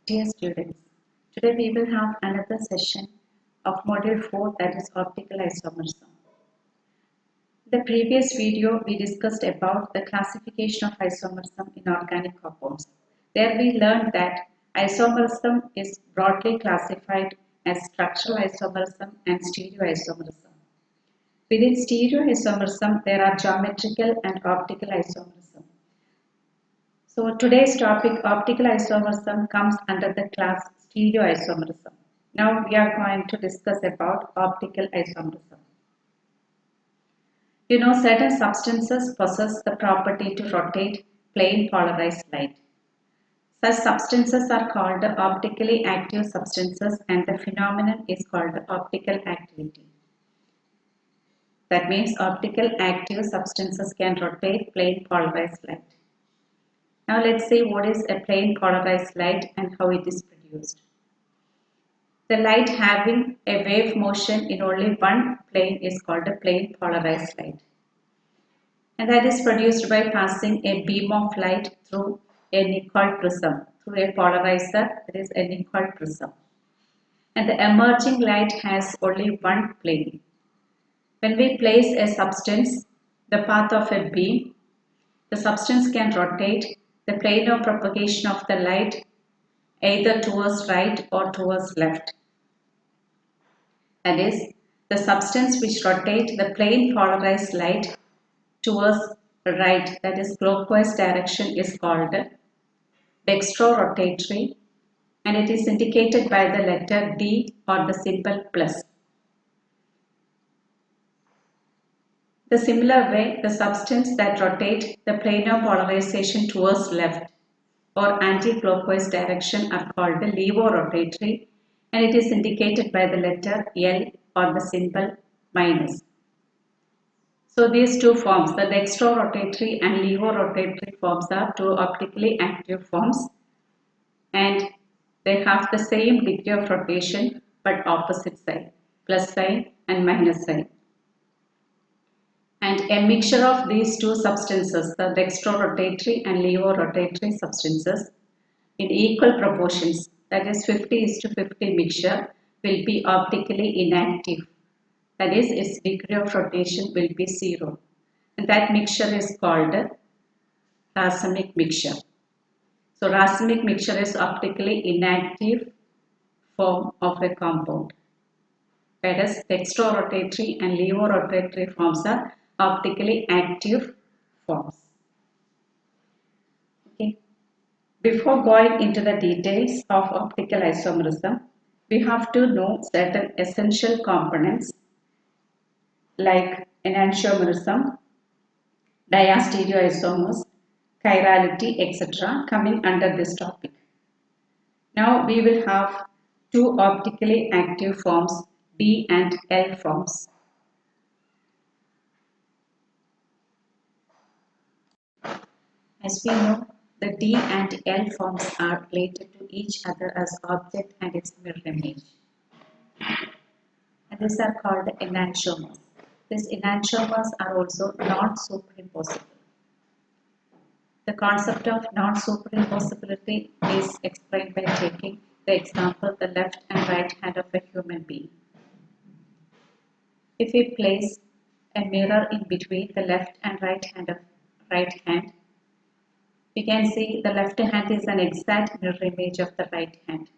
Dear students, today we will have another session of Module 4, that is optical isomerism. In the previous video we discussed about the classification of isomerism in organic compounds. There we learned that isomerism is broadly classified as structural isomerism and stereoisomerism. Within stereoisomerism there are geometrical and optical isomerism. So today's topic, optical isomerism, comes under the class stereoisomerism. Now we are going to discuss about optical isomerism. You know, certain substances possess the property to rotate plane polarized light. Such substances are called optically active substances and the phenomenon is called optical activity. That means optical active substances can rotate plane polarized light. Now let's see what is a plane polarized light and how it is produced. The light having a wave motion in only one plane is called a plane polarized light. And that is produced by passing a beam of light through a Nicoll prism, through a polarizer, that is a Nicoll prism. And the emerging light has only one plane. When we place a substance, the path of a beam, the substance can rotate the plane of propagation of the light either towards right or towards left. That is, the substance which rotates the plane polarized light towards right, that is clockwise direction, is called dextrorotatory and it is indicated by the letter D or the symbol plus. The similar way, the substance that rotates the plane of polarization towards left or anti-clockwise direction are called levorotatory and it is indicated by the letter L or the symbol minus. So these two forms, the dextrorotatory and levorotatory forms, are two optically active forms and they have the same degree of rotation but opposite side, plus sign and minus sign. And a mixture of these two substances, the dextrorotatory and levorotatory substances, in equal proportions, that is 50:50 mixture, will be optically inactive. That is, its degree of rotation will be 0. And that mixture is called racemic mixture. So racemic mixture is optically inactive form of a compound. Whereas dextrorotatory and levorotatory forms are optically active forms. Okay. Before going into the details of optical isomerism, we have to know certain essential components like enantiomerism, diastereoisomers, chirality, etc. coming under this topic. Now we will have two optically active forms, D and L forms. As we know, the D and L forms are related to each other as object and its mirror image. And these are called enantiomers. These enantiomers are also non-superimposable. The concept of non-superimposability is explained by taking the example the left and right hand of a human being. If we place a mirror in between the left and right hand, we can see the left hand is an exact mirror image of the right hand.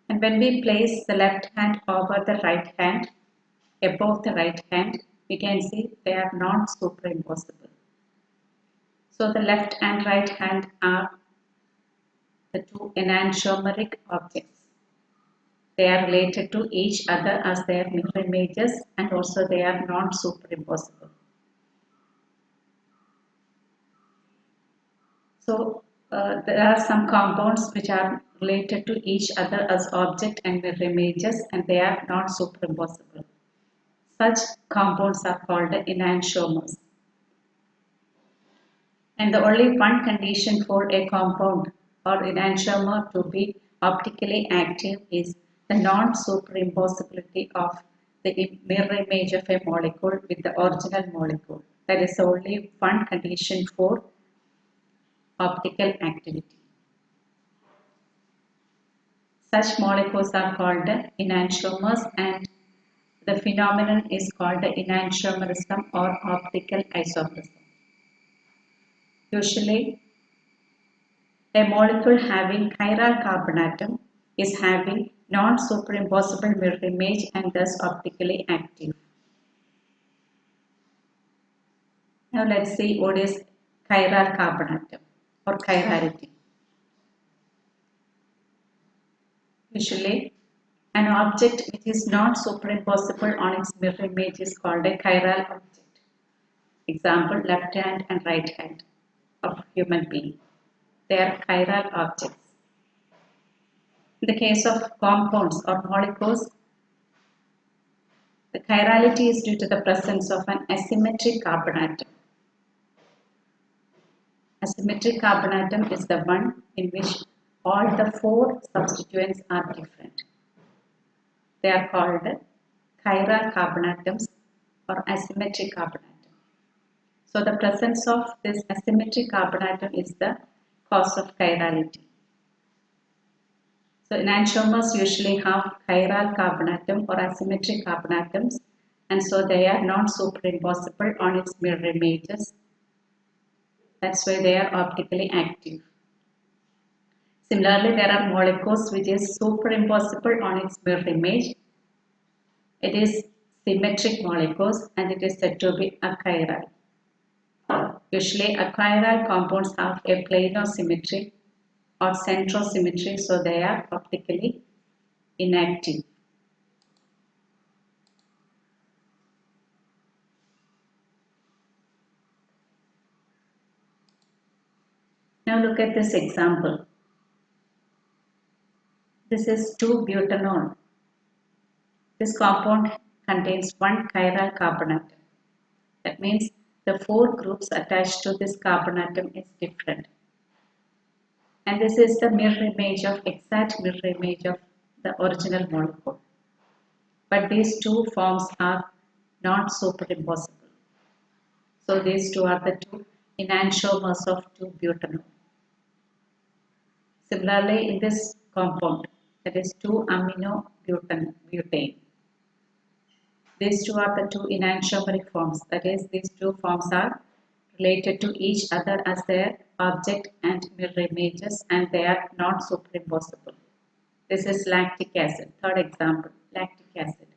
And when we place the left hand over the right hand, above the right hand, we can see they are not superimposable. So the left and right hand are the two enantiomeric objects. They are related to each other as their mirror images and also they are not superimposable. So there are some compounds which are related to each other as object and mirror images and they are not superimposable. Such compounds are called enantiomers. And the only one condition for a compound or enantiomer to be optically active is the non-superimposability of the mirror image of a molecule with the original molecule. That is only one condition for optical activity. Such molecules are called enantiomers, and the phenomenon is called enantiomerism or optical isomerism. Usually, a molecule having chiral carbon atom is having non-superimposable mirror image and thus optically active. Now let's see what is chiral carbon atom or chirality. Usually, an object which is not superimposable on its mirror image is called a chiral object. Example, left hand and right hand of human being. They are chiral objects. In the case of compounds or molecules, the chirality is due to the presence of an asymmetric carbon atom. Asymmetric carbon atom is the one in which all the four substituents are different. They are called chiral carbon atoms or asymmetric carbon atom. So the presence of this asymmetric carbon atom is the cause of chirality. So enantiomers usually have chiral carbon atom or asymmetric carbon atoms, and so they are not superimposable on its mirror images. That's why they are optically active. Similarly, there are molecules which is superimposable on its mirror image. It is symmetric molecules and it is said to be achiral. Usually, achiral compounds have a planar symmetry or centrosymmetry, so they are optically inactive. Now look at this example. This is 2-butanol. This compound contains one chiral carbon atom. That means the four groups attached to this carbon atom is different. And this is the mirror image of exact mirror image of the original molecule. But these two forms are not superimposable. So these two are the two enantiomers of 2-butanol. Similarly, in this compound, that is 2-amino-butane. These two are the two enantiomeric forms, that is, these two forms are related to each other as their object and mirror images, and they are not superimposable. This is lactic acid. Third example, lactic acid.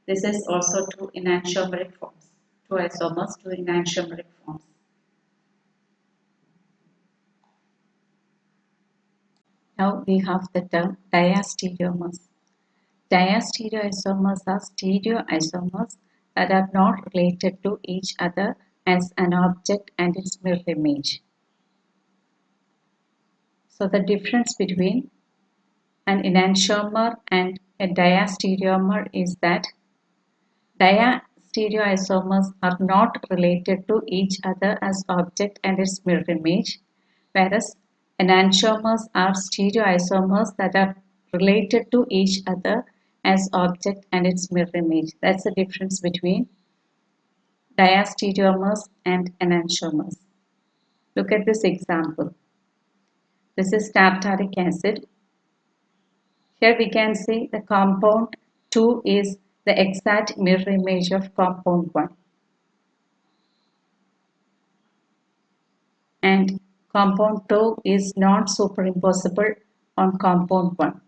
This is also two enantiomeric forms, two isomers, two enantiomeric forms. Now we have the term diastereomers. Diastereoisomers are stereoisomers that are not related to each other as an object and its mirror image. So the difference between an enantiomer and a diastereomer is that diastereoisomers are not related to each other as object and its mirror image, whereas enantiomers are stereoisomers that are related to each other as object and its mirror image. That's the difference between diastereomers and enantiomers. Look at this example. This is tartaric acid. Here we can see the compound 2 is the exact mirror image of compound 1. And compound 2 is not superimposable on compound 1.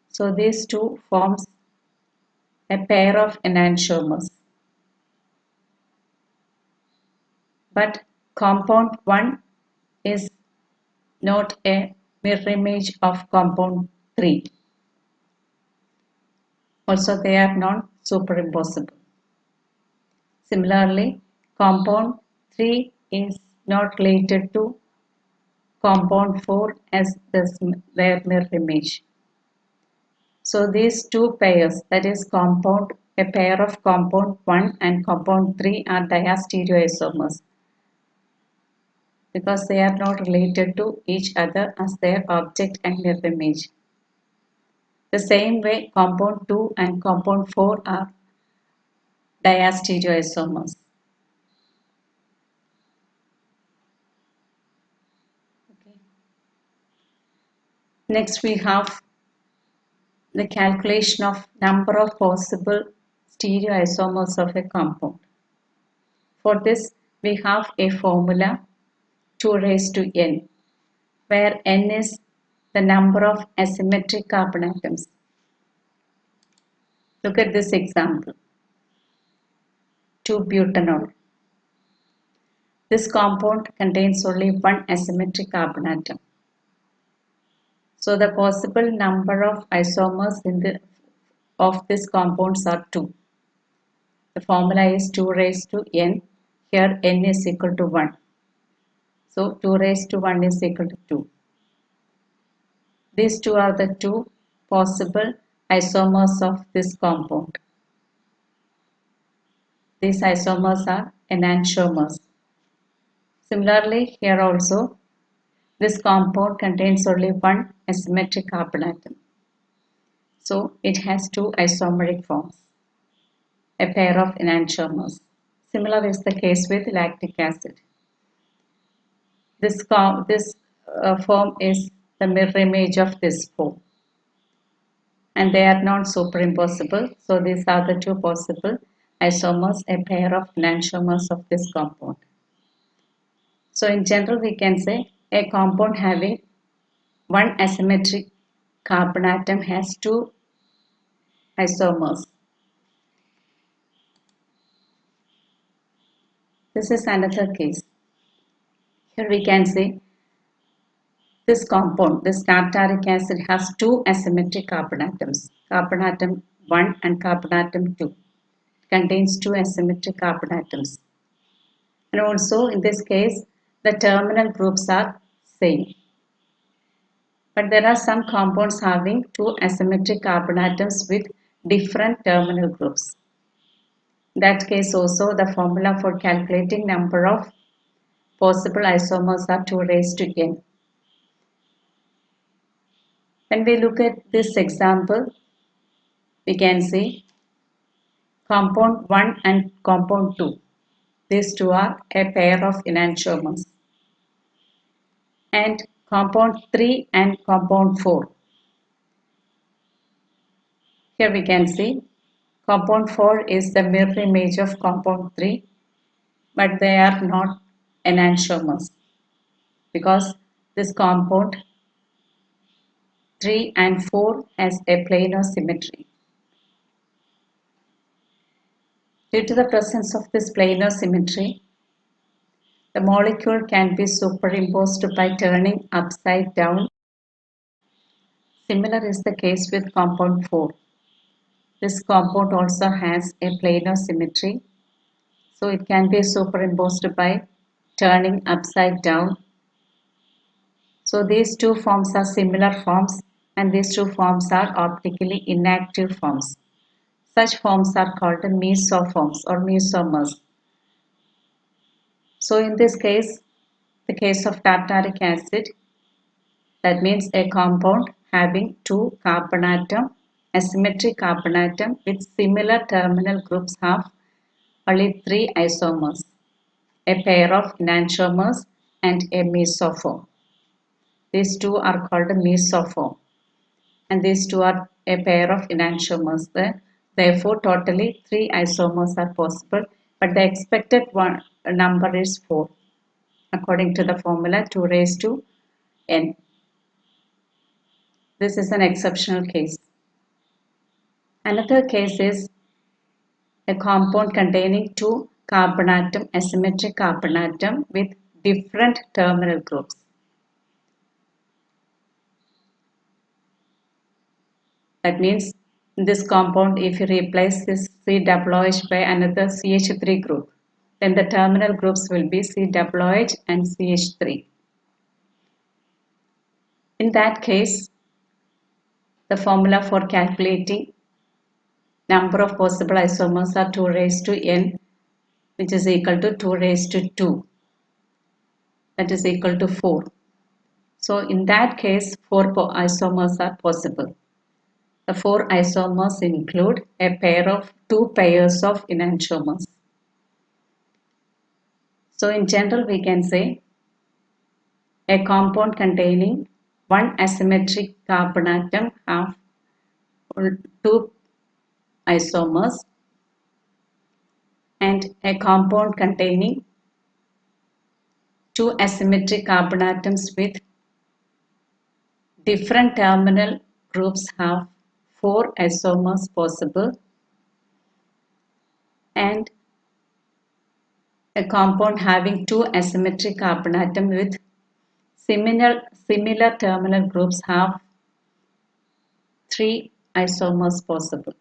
So these two forms a pair of enantiomers. But compound 1 is not a mirror image of compound 3. Also, they are not superimposable. Similarly, compound 3 is not related to compound 4 as their mirror image. So these two pairs, that is compound, a pair of compound 1 and compound 3 are diastereoisomers because they are not related to each other as their object and mirror image. The same way compound 2 and compound 4 are diastereoisomers. Okay. Next we have the calculation of number of possible stereoisomers of a compound. For this we have a formula 2 raised to n, where n is the number of asymmetric carbon atoms. Look at this example, 2-butanol. This compound contains only one asymmetric carbon atom. So the possible number of isomers of this compounds are 2. The formula is 2 raised to n. Here n is equal to 1. So 2 raised to 1 is equal to 2. These two are the two possible isomers of this compound. These isomers are enantiomers. Similarly, here also, this compound contains only one asymmetric carbon atom. So it has two isomeric forms, a pair of enantiomers. Similar is the case with lactic acid. This form is the mirror image of this form, and they are not superimposable. So these are the two possible isomers, a pair of enantiomers of this compound. So in general, we can say a compound having one asymmetric carbon atom has two isomers. This is another case. Here we can say this compound, this tartaric acid, has two asymmetric carbon atoms, carbon atom 1 and carbon atom 2. It contains two asymmetric carbon atoms. And also in this case, the terminal groups are same. But there are some compounds having two asymmetric carbon atoms with different terminal groups. In that case also, the formula for calculating number of possible isomers are 2 raised to n. When we look at this example, we can see compound 1 and compound 2. These two are a pair of enantiomers. And compound 3 and compound 4. Here we can see compound 4 is the mirror image of compound 3, but they are not enantiomers because this compound 3 and 4 has a planar symmetry. Due to the presence of this planar symmetry, the molecule can be superimposed by turning upside down. Similar is the case with compound 4. This compound also has a planar symmetry, so it can be superimposed by turning upside down. So these two forms are similar forms, and these two forms are optically inactive forms. Such forms are called mesoforms or mesomers. So in this case, the case of tartaric acid, that means a compound having two carbon atom, asymmetric carbon atom with similar terminal groups have only three isomers, a pair of enantiomers and a mesoform. These two are called a mesoform, and these two are a pair of enantiomers. Therefore, totally 3 isomers are possible, but the expected number is 4, according to the formula 2 raised to n. This is an exceptional case. Another case is a compound containing two carbon atom, asymmetric carbon atom with different terminal groups. That means in this compound, if you replace this COOH by another CH3 group, then the terminal groups will be COOH and CH3. In that case, the formula for calculating number of possible isomers are 2 raised to n, which is equal to 2 raised to 2, that is equal to 4. So in that case, 4 isomers are possible. The 4 isomers include a pair of 2 pairs of enantiomers. So in general, we can say a compound containing one asymmetric carbon atom have two isomers, and a compound containing two asymmetric carbon atoms with different terminal groups have four isomers possible, and a compound having two asymmetric carbon atoms with similar terminal groups have three isomers possible.